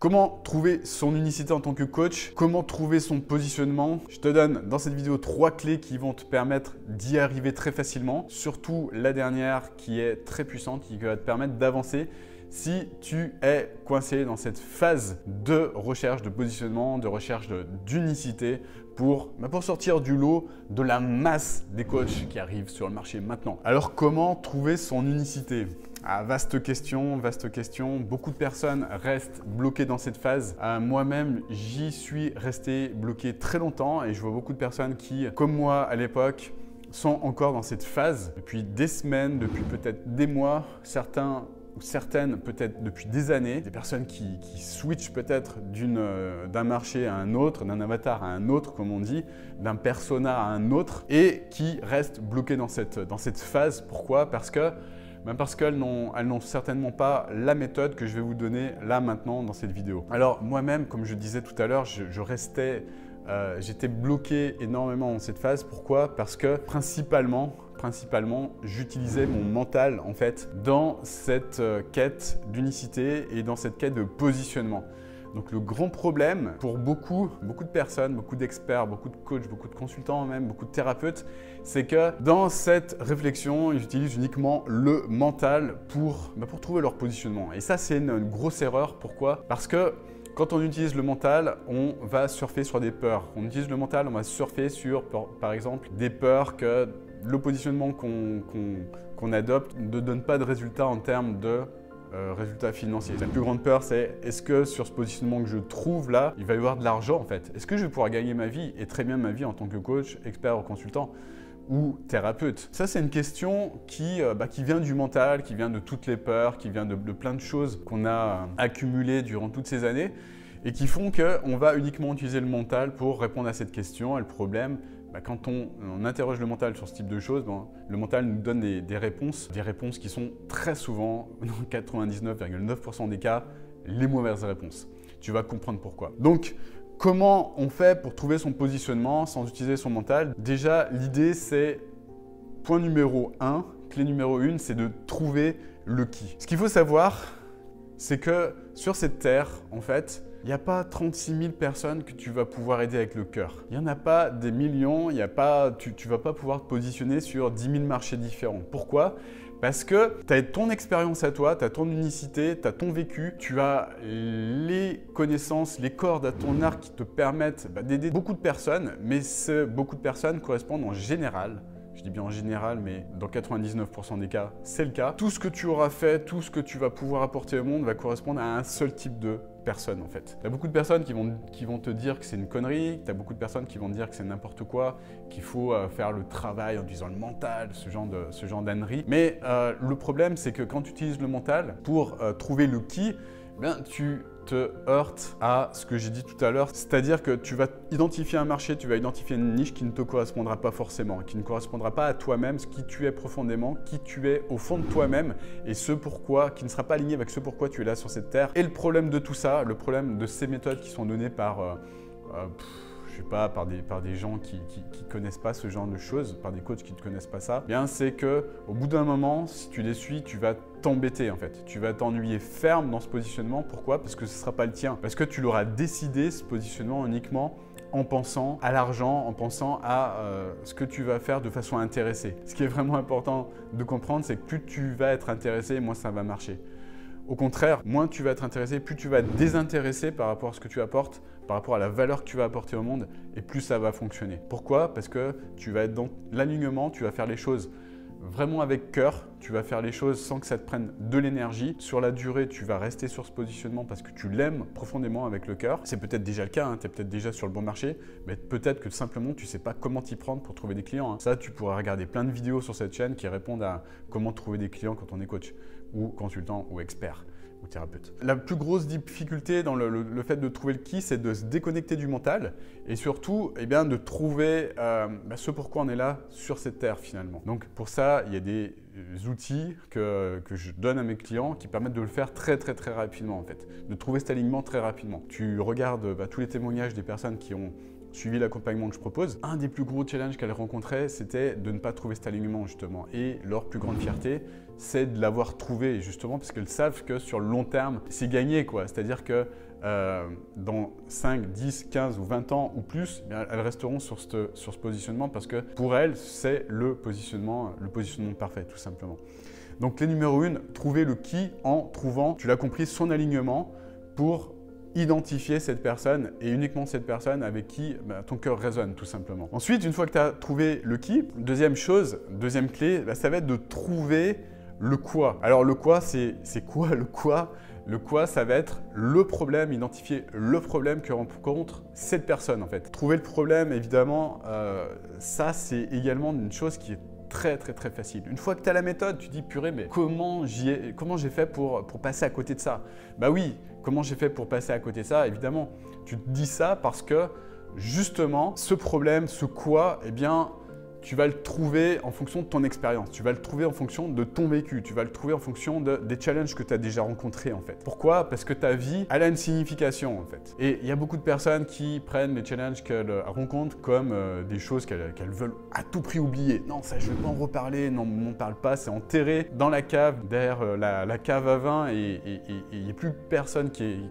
Comment trouver son unicité en tant que coach? Comment trouver son positionnement? Je te donne dans cette vidéo 3 clés qui vont te permettre d'y arriver très facilement. Surtout la dernière qui est très puissante, qui va te permettre d'avancer si tu es coincé dans cette phase de recherche de positionnement, de recherche d'unicité pour sortir du lot de la masse des coachs qui arrivent sur le marché maintenant. Alors comment trouver son unicité? Vaste question, vaste question. Beaucoup de personnes restent bloquées dans cette phase. Moi-même, j'y suis resté bloqué très longtemps et je vois beaucoup de personnes qui, comme moi à l'époque, sont encore dans cette phase depuis des semaines, depuis peut-être des mois, certains ou certaines peut-être depuis des années, des personnes qui switchent peut-être d'un marché à un autre, d'un avatar à un autre comme on dit, d'un persona à un autre et qui restent bloquées dans cette phase. Pourquoi? Parce qu'elles n'ont certainement pas la méthode que je vais vous donner là maintenant dans cette vidéo. Alors moi-même, comme je disais tout à l'heure, j'étais bloqué énormément dans cette phase. Pourquoi? Parce que principalement, j'utilisais mon mental en fait dans cette quête d'unicité et dans cette quête de positionnement. Donc le grand problème pour beaucoup de personnes, beaucoup d'experts, beaucoup de coachs, beaucoup de consultants même, beaucoup de thérapeutes, c'est que dans cette réflexion, ils utilisent uniquement le mental pour trouver leur positionnement. Et ça, c'est une grosse erreur. Pourquoi? Parce que quand on utilise le mental, on va surfer sur des peurs. On utilise le mental, on va surfer sur, par exemple, des peurs que le positionnement qu'on adopte ne donne pas de résultat en termes de résultats financiers. La plus grande peur, c'est est-ce que sur ce positionnement que je trouve là, il va y avoir de l'argent en fait? Est-ce que je vais pouvoir gagner ma vie et très bien ma vie en tant que coach, expert ou consultant ou thérapeute? Ça, c'est une question qui vient du mental, qui vient de toutes les peurs, qui vient de plein de choses qu'on a accumulées durant toutes ces années et qui font qu'on va uniquement utiliser le mental pour répondre à cette question, à le problème. Quand on interroge le mental sur ce type de choses, le mental nous donne des réponses qui sont très souvent, dans 99,9% des cas, les mauvaises réponses. Tu vas comprendre pourquoi. Donc, comment on fait pour trouver son positionnement sans utiliser son mental? Déjà, l'idée c'est, point numéro 1, clé numéro 1, c'est de trouver le qui. Ce qu'il faut savoir, c'est que sur cette terre, en fait, il n'y a pas 36 000 personnes que tu vas pouvoir aider avec le cœur. Il n'y en a pas des millions, tu ne vas pas pouvoir te positionner sur 10 000 marchés différents. Pourquoi? Parce que tu as ton expérience à toi, tu as ton unicité, tu as ton vécu, tu as les connaissances, les cordes à ton arc qui te permettent d'aider beaucoup de personnes, mais beaucoup de personnes correspondent en général. Je dis bien en général, mais dans 99% des cas, c'est le cas. Tout ce que tu auras fait, tout ce que tu vas pouvoir apporter au monde va correspondre à un seul type de personne en fait. Tu as beaucoup de personnes qui vont te dire que c'est une connerie, tu as beaucoup de personnes qui vont te dire que c'est n'importe quoi, qu'il faut faire le travail en utilisant le mental, ce genre d'ânerie. Mais le problème, c'est que quand tu utilises le mental pour trouver le qui, tu te heurtes à ce que j'ai dit tout à l'heure, c'est-à-dire que tu vas identifier un marché, tu vas identifier une niche qui ne te correspondra pas forcément, qui ne correspondra pas à toi-même, ce qui tu es profondément, qui tu es au fond de toi-même et qui ne sera pas aligné avec ce pourquoi tu es là sur cette terre. Et le problème de tout ça, le problème de ces méthodes qui sont données par je sais pas, par des gens qui connaissent pas ce genre de choses, par des coachs qui ne connaissent pas ça, c'est que au bout d'un moment, si tu les suis, tu vas t'embêter en fait. Tu vas t'ennuyer ferme dans ce positionnement. Pourquoi? Parce que ce ne sera pas le tien. Parce que tu l'auras décidé, ce positionnement, uniquement en pensant à l'argent, en pensant à ce que tu vas faire de façon intéressée. Ce qui est vraiment important de comprendre, c'est que plus tu vas être intéressé, moins ça va marcher. Au contraire, moins tu vas être intéressé, plus tu vas être désintéressé par rapport à ce que tu apportes, par rapport à la valeur que tu vas apporter au monde, et plus ça va fonctionner. Pourquoi? Parce que tu vas être dans l'alignement, tu vas faire les choses vraiment avec cœur, tu vas faire les choses sans que ça te prenne de l'énergie. Sur la durée, tu vas rester sur ce positionnement parce que tu l'aimes profondément avec le cœur. C'est peut-être déjà le cas, tu es peut-être déjà sur le bon marché, mais peut-être que simplement tu ne sais pas comment t'y prendre pour trouver des clients. Ça, tu pourras regarder plein de vidéos sur cette chaîne qui répondent à comment trouver des clients quand on est coach ou consultant ou expert ou thérapeute. La plus grosse difficulté dans le fait de trouver le qui, c'est de se déconnecter du mental et surtout de trouver ce pourquoi on est là sur cette terre finalement. Donc pour ça, il y a des outils que je donne à mes clients qui permettent de le faire très rapidement en fait, de trouver cet alignement très rapidement. Tu regardes tous les témoignages des personnes qui ont suivi l'accompagnement que je propose. Un des plus gros challenges qu'elles rencontraient, c'était de ne pas trouver cet alignement justement. Et leur plus grande fierté, c'est de l'avoir trouvé justement parce qu'elles savent que sur le long terme, c'est gagné quoi. C'est-à-dire que dans 5, 10, 15 ou 20 ans ou plus, bien, elles resteront sur ce positionnement parce que pour elles, c'est le positionnement parfait, tout simplement. Donc, clé numéro 1, trouver le qui en trouvant, tu l'as compris, son alignement pour identifier cette personne et uniquement cette personne avec qui ton cœur résonne, tout simplement. Ensuite, une fois que tu as trouvé le qui, deuxième clé, ça va être de trouver le quoi. Alors, le quoi, c'est quoi le quoi? Le quoi, ça va être le problème, identifier le problème que rencontre cette personne, en fait. Trouver le problème, évidemment, ça, c'est également une chose qui est très facile. Une fois que tu as la méthode, tu dis purée, mais comment j'ai fait pour passer à côté de ça? Bah oui, comment j'ai fait pour passer à côté de ça? Évidemment, tu te dis ça parce que justement, ce problème, ce quoi, eh bien, tu vas le trouver en fonction de ton expérience, tu vas le trouver en fonction de ton vécu, tu vas le trouver en fonction des challenges que tu as déjà rencontrés en fait. Pourquoi? Parce que ta vie, elle a une signification en fait. Et il y a beaucoup de personnes qui prennent les challenges qu'elles rencontrent comme des choses qu'elles veulent à tout prix oublier. Non, ça je ne veux pas en reparler, non, m'en parle pas, c'est enterré dans la cave, derrière la cave à vin et il n'y a plus personne qui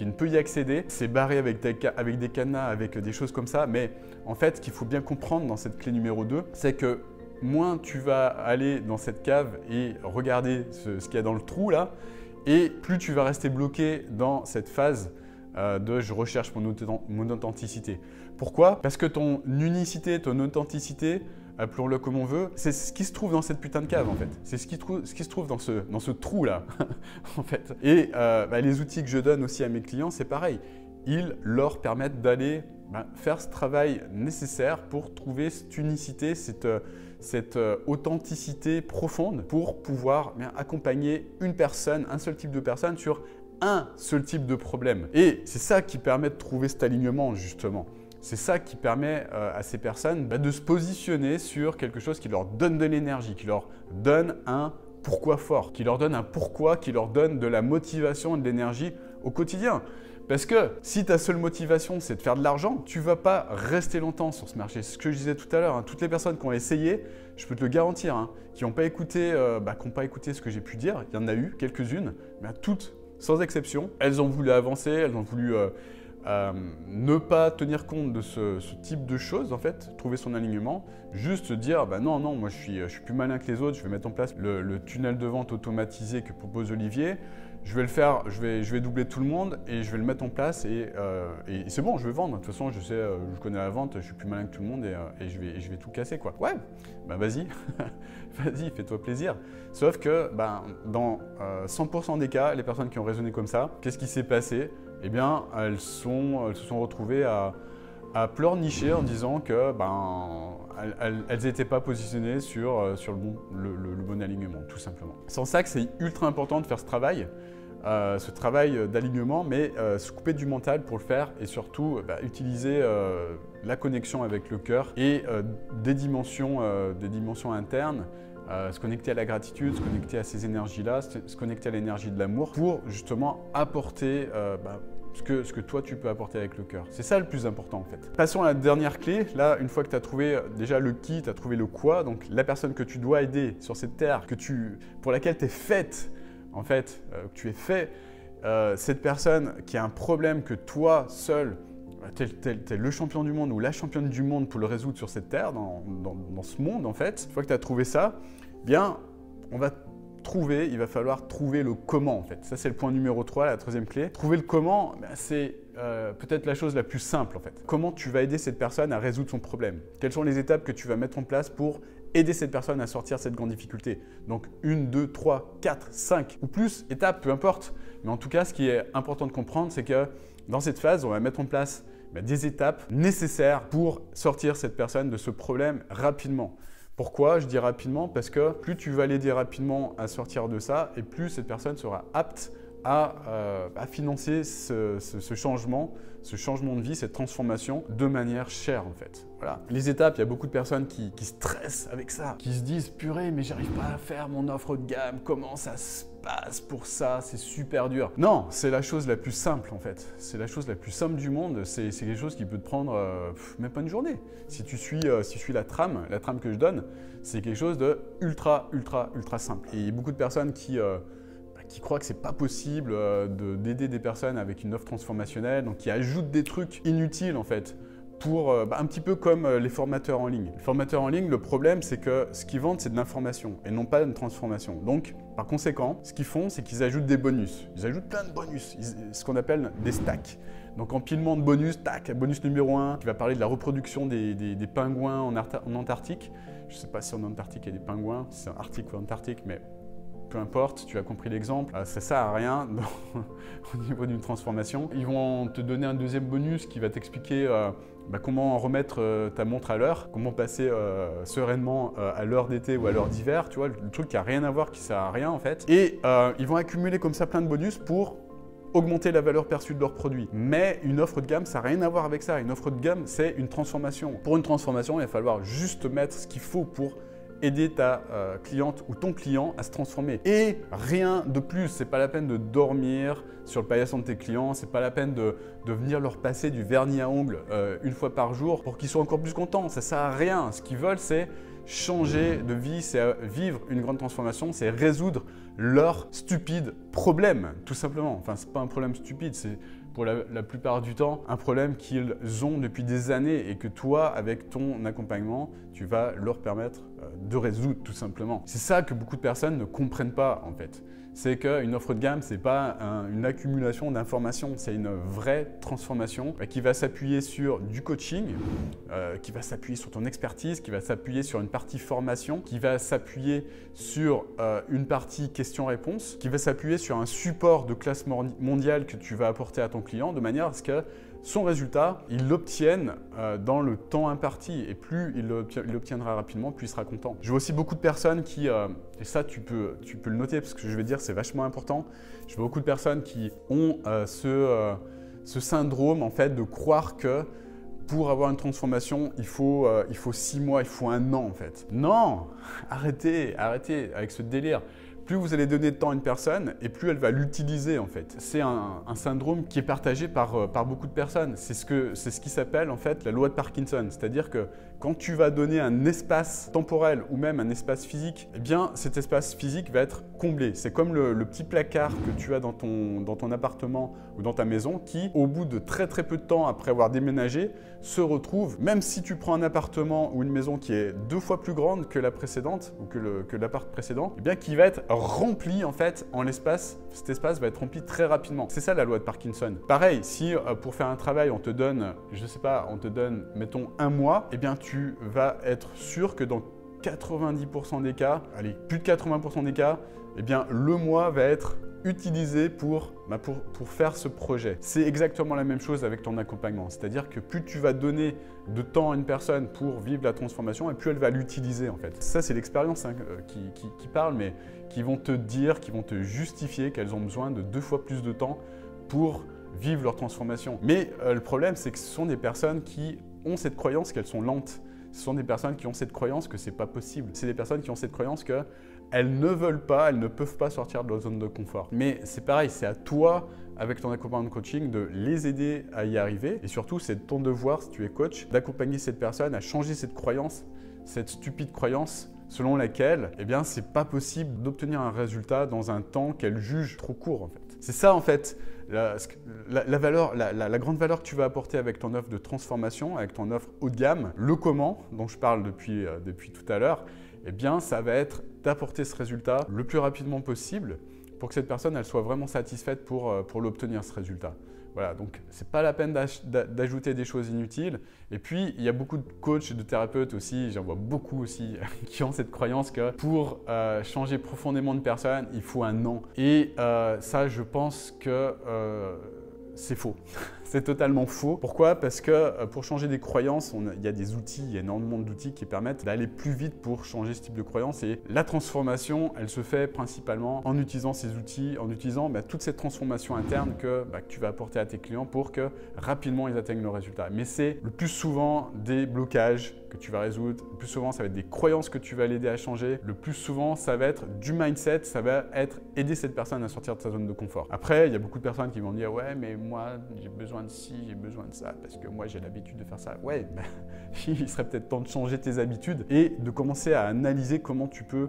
ne peut y accéder. C'est barré avec des cadenas, avec des choses comme ça. Mais en fait, ce qu'il faut bien comprendre dans cette clé numéro 2, c'est que moins tu vas aller dans cette cave et regarder ce qu'il y a dans le trou là, et plus tu vas rester bloqué dans cette phase de « je recherche mon authenticité ». Pourquoi? Parce que ton unicité, ton authenticité, appelons-le comme on veut, c'est ce qui se trouve dans cette putain de cave en fait. C'est ce qui se trouve dans ce trou là en fait. Et les outils que je donne aussi à mes clients, c'est pareil. Ils leur permettent d'aller faire ce travail nécessaire pour trouver cette unicité, cette authenticité profonde pour pouvoir accompagner une personne, un seul type de personne sur un seul type de problème. Et c'est ça qui permet de trouver cet alignement justement. C'est ça qui permet à ces personnes de se positionner sur quelque chose qui leur donne de l'énergie, qui leur donne un pourquoi fort, qui leur donne un pourquoi, qui leur donne de la motivation et de l'énergie au quotidien. Parce que si ta seule motivation, c'est de faire de l'argent, tu ne vas pas rester longtemps sur ce marché. C'est ce que je disais tout à l'heure. Toutes les personnes qui ont essayé, je peux te le garantir, qui n'ont pas écouté, ce que j'ai pu dire, il y en a eu quelques-unes, mais toutes, sans exception, elles ont voulu avancer, elles ont voulu ne pas tenir compte de ce type de choses, en fait, trouver son alignement, juste dire non, moi je suis plus malin que les autres, je vais mettre en place le tunnel de vente automatisé que propose Olivier, je vais le faire, je vais doubler tout le monde et je vais le mettre en place et c'est bon, je vais vendre. De toute façon, je sais, je connais la vente, je suis plus malin que tout le monde et je vais tout casser quoi. Ouais, vas-y, vas-y, fais-toi plaisir. Sauf que dans 100% des cas, les personnes qui ont raisonné comme ça, qu'est-ce qui s'est passé? Eh bien, elles se sont retrouvées à pleurnicher en disant que elles n'étaient pas positionnées sur le bon alignement, tout simplement. C'est en ça que c'est ultra important de faire ce travail d'alignement, mais se couper du mental pour le faire et surtout utiliser la connexion avec le cœur et des dimensions internes. Se connecter à la gratitude, se connecter à ces énergies-là, se connecter à l'énergie de l'amour pour justement apporter ce que toi tu peux apporter avec le cœur. C'est ça le plus important en fait. Passons à la dernière clé. Là, une fois que tu as trouvé déjà le qui, tu as trouvé le quoi, donc la personne que tu dois aider sur cette terre, pour laquelle tu es faite, en fait, tu es fait, cette personne qui a un problème que toi seul, t'es le champion du monde ou la championne du monde pour le résoudre sur cette terre, dans ce monde en fait. Une fois que tu as trouvé ça, bien, il va falloir trouver le comment en fait. Ça c'est le point numéro 3, la troisième clé. Trouver le comment, c'est peut-être la chose la plus simple en fait. Comment tu vas aider cette personne à résoudre son problème? Quelles sont les étapes que tu vas mettre en place pour aider cette personne à sortir de cette grande difficulté? Donc 1, 2, 3, 4, 5 ou plus étapes, peu importe. Mais en tout cas, ce qui est important de comprendre, c'est que dans cette phase, on va mettre en place des étapes nécessaires pour sortir cette personne de ce problème rapidement. Pourquoi je dis rapidement? Parce que plus tu vas l'aider rapidement à sortir de ça et plus cette personne sera apte à financer ce changement de vie, cette transformation de manière chère en fait. Voilà. Les étapes, il y a beaucoup de personnes qui stressent avec ça, qui se disent « purée, mais j'arrive pas à faire mon offre de gamme, comment ça se passe pour ça, c'est super dur ». Non, c'est la chose la plus simple en fait. C'est la chose la plus simple du monde, c'est quelque chose qui peut te prendre même pas une journée. Si tu suis la trame que je donne, c'est quelque chose de ultra simple. Et il y a beaucoup de personnes qui qui croient que c'est pas possible d'aider des personnes avec une offre transformationnelle, donc qui ajoutent des trucs inutiles en fait. Pour, un petit peu comme les formateurs en ligne. Les formateurs en ligne, le problème, c'est que ce qu'ils vendent, c'est de l'information et non pas une transformation. Donc, par conséquent, ce qu'ils font, c'est qu'ils ajoutent des bonus. Ils ajoutent plein de bonus, ce qu'on appelle des stacks. Donc, empilement de bonus, tac, bonus numéro 1, qui va parler de la reproduction des pingouins en Antarctique. Je ne sais pas si en Antarctique, il y a des pingouins, si c'est en Arctique ou Antarctique, mais peu importe, tu as compris l'exemple, ça ne sert à rien au niveau d'une transformation. Ils vont te donner un deuxième bonus qui va t'expliquer comment remettre ta montre à l'heure, comment passer sereinement à l'heure d'été ou à l'heure d'hiver, tu vois, le truc qui n'a rien à voir, qui ne sert à rien en fait. Et ils vont accumuler comme ça plein de bonus pour augmenter la valeur perçue de leurs produits. Mais une offre de gamme, ça n'a rien à voir avec ça. Une offre de gamme, c'est une transformation. Pour une transformation, il va falloir juste mettre ce qu'il faut pour aider ta cliente ou ton client à se transformer. Et rien de plus, c'est pas la peine de dormir sur le paillasson de tes clients, c'est pas la peine de venir leur passer du vernis à ongles une fois par jour pour qu'ils soient encore plus contents. Ça sert à rien. Ce qu'ils veulent, c'est changer de vie, c'est vivre une grande transformation, c'est résoudre leurs stupides problèmes, tout simplement. Enfin, c'est pas un problème stupide, c'est pour la plupart du temps un problème qu'ils ont depuis des années et que toi, avec ton accompagnement, tu vas leur permettre de résoudre tout simplement. C'est ça que beaucoup de personnes ne comprennent pas en fait. C'est qu'une offre de gamme, ce n'est pas une accumulation d'informations, c'est une vraie transformation qui va s'appuyer sur du coaching, qui va s'appuyer sur ton expertise, qui va s'appuyer sur une partie formation, qui va s'appuyer sur une partie questions-réponses, qui va s'appuyer sur un support de classe mondiale que tu vas apporter à ton client de manière à ce que son résultat, il l'obtienne dans le temps imparti et plus il l'obtiendra rapidement, plus il sera content. Je vois aussi beaucoup de personnes qui, et ça tu peux le noter parce que je vais dire c'est vachement important, je vois beaucoup de personnes qui ont ce syndrome en fait de croire que pour avoir une transformation, il faut 6 mois, il faut 1 an en fait. Non, arrêtez avec ce délire. Plus vous allez donner de temps à une personne et plus elle va l'utiliser en fait. C'est un syndrome qui est partagé par beaucoup de personnes. C'est ce qui s'appelle en fait la loi de Parkinson. C'est-à-dire que quand tu vas donner un espace temporel ou même un espace physique, eh bien cet espace physique va être comblé. C'est comme le petit placard que tu as dans ton appartement ou dans ta maison qui, au bout de très peu de temps après avoir déménagé, se retrouve, même si tu prends un appartement ou une maison qui est 2 fois plus grande que la précédente ou que l'appart précédent, eh bien qui va être rempli en fait en l'espace. Cet espace va être rempli très rapidement. C'est ça la loi de Parkinson. Pareil, si pour faire un travail on te donne, je sais pas, on te donne mettons 1 mois, eh bien tu vas être sûr que dans 90% des cas, allez, plus de 80% des cas, eh bien le mois va être utilisé pour faire ce projet. C'est exactement la même chose avec ton accompagnement. C'est-à-dire que plus tu vas donner de temps à une personne pour vivre la transformation et plus elle va l'utiliser en fait. Ça, c'est l'expérience qui parle, mais qui vont te dire, qui vont te justifier qu'elles ont besoin de 2 fois plus de temps pour vivre leur transformation. Mais le problème, c'est que ce sont des personnes qui ont cette croyance qu'elles sont lentes. Ce sont des personnes qui ont cette croyance que c'est pas possible. C'est des personnes qui ont cette croyance que elles ne veulent pas, elles ne peuvent pas sortir de leur zone de confort. Mais c'est pareil, c'est à toi, avec ton accompagnement de coaching, de les aider à y arriver. Et surtout, c'est ton devoir, si tu es coach, d'accompagner cette personne à changer cette croyance, cette stupide croyance selon laquelle, eh bien, c'est pas possible d'obtenir un résultat dans un temps qu'elle juge trop court, en fait. C'est ça, en fait, la grande valeur que tu vas apporter avec ton offre de transformation, avec ton offre haut de gamme. Le comment, dont je parle depuis tout à l'heure, eh bien, ça va être d'apporter ce résultat le plus rapidement possible pour que cette personne elle soit vraiment satisfaite pour l'obtenir, ce résultat. Voilà, donc c'est pas la peine d'ajouter des choses inutiles. Et puis, il y a beaucoup de coachs et de thérapeutes aussi, j'en vois beaucoup aussi, qui ont cette croyance que pour changer profondément une personne, il faut 1 an. Et ça, je pense que c'est faux. C'est totalement faux. Pourquoi? Parce que pour changer des croyances, il y a des outils, il y a énormément d'outils qui permettent d'aller plus vite pour changer ce type de croyances. Et la transformation, elle se fait principalement en utilisant ces outils, en utilisant toute cette transformation interne que tu vas apporter à tes clients pour que rapidement ils atteignent le résultat. Mais c'est le plus souvent des blocages que tu vas résoudre. Le plus souvent, ça va être des croyances que tu vas l'aider à changer. Le plus souvent, ça va être du mindset, ça va être aider cette personne à sortir de sa zone de confort. Après, il y a beaucoup de personnes qui vont dire « Ouais, mais moi, j'ai besoin de ci, j'ai besoin de ça, parce que moi, j'ai l'habitude de faire ça. » Ouais, il serait peut-être temps de changer tes habitudes et de commencer à analyser comment tu peux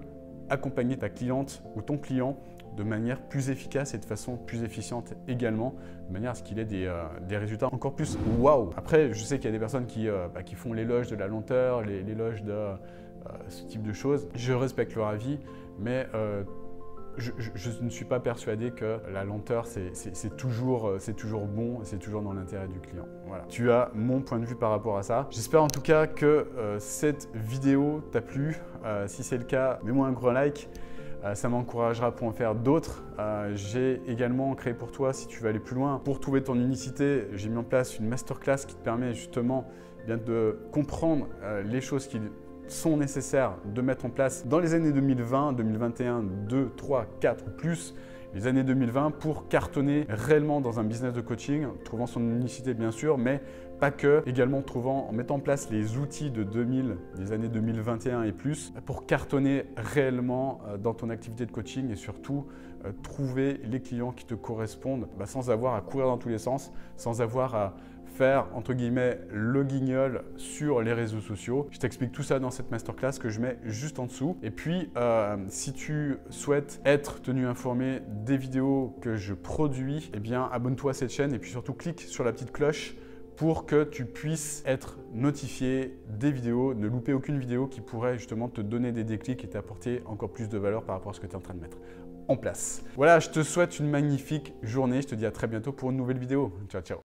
accompagner ta cliente ou ton client de manière plus efficace et de façon plus efficiente également, de manière à ce qu'il ait des résultats encore plus waouh. Après, je sais qu'il y a des personnes qui font l'éloge de la lenteur, l'éloge de ce type de choses. Je respecte leur avis, mais je ne suis pas persuadé que la lenteur, c'est toujours bon, c'est toujours dans l'intérêt du client. Voilà. Tu as mon point de vue par rapport à ça. J'espère en tout cas que cette vidéo t'a plu. Si c'est le cas, mets-moi un gros like. Ça m'encouragera pour en faire d'autres. J'ai également créé pour toi, si tu veux aller plus loin, pour trouver ton unicité, j'ai mis en place une masterclass qui te permet justement de comprendre les choses qui sont nécessaires de mettre en place dans les années 2020, 2021, 2, 3, 4 ou plus, les années 2020 pour cartonner réellement dans un business de coaching, trouvant son unicité bien sûr, mais pas que, également en mettant en place les outils de des années 2021 et plus, pour cartonner réellement dans ton activité de coaching et surtout trouver les clients qui te correspondent sans avoir à courir dans tous les sens, sans avoir à faire entre guillemets le guignol sur les réseaux sociaux. Je t'explique tout ça dans cette masterclass que je mets juste en dessous. Et puis, si tu souhaites être tenu informé des vidéos que je produis, eh bien abonne-toi à cette chaîne et puis surtout clique sur la petite cloche pour que tu puisses être notifié des vidéos, ne louper aucune vidéo qui pourrait justement te donner des déclics et t'apporter encore plus de valeur par rapport à ce que tu es en train de mettre en place. Voilà, je te souhaite une magnifique journée. Je te dis à très bientôt pour une nouvelle vidéo. Ciao, ciao.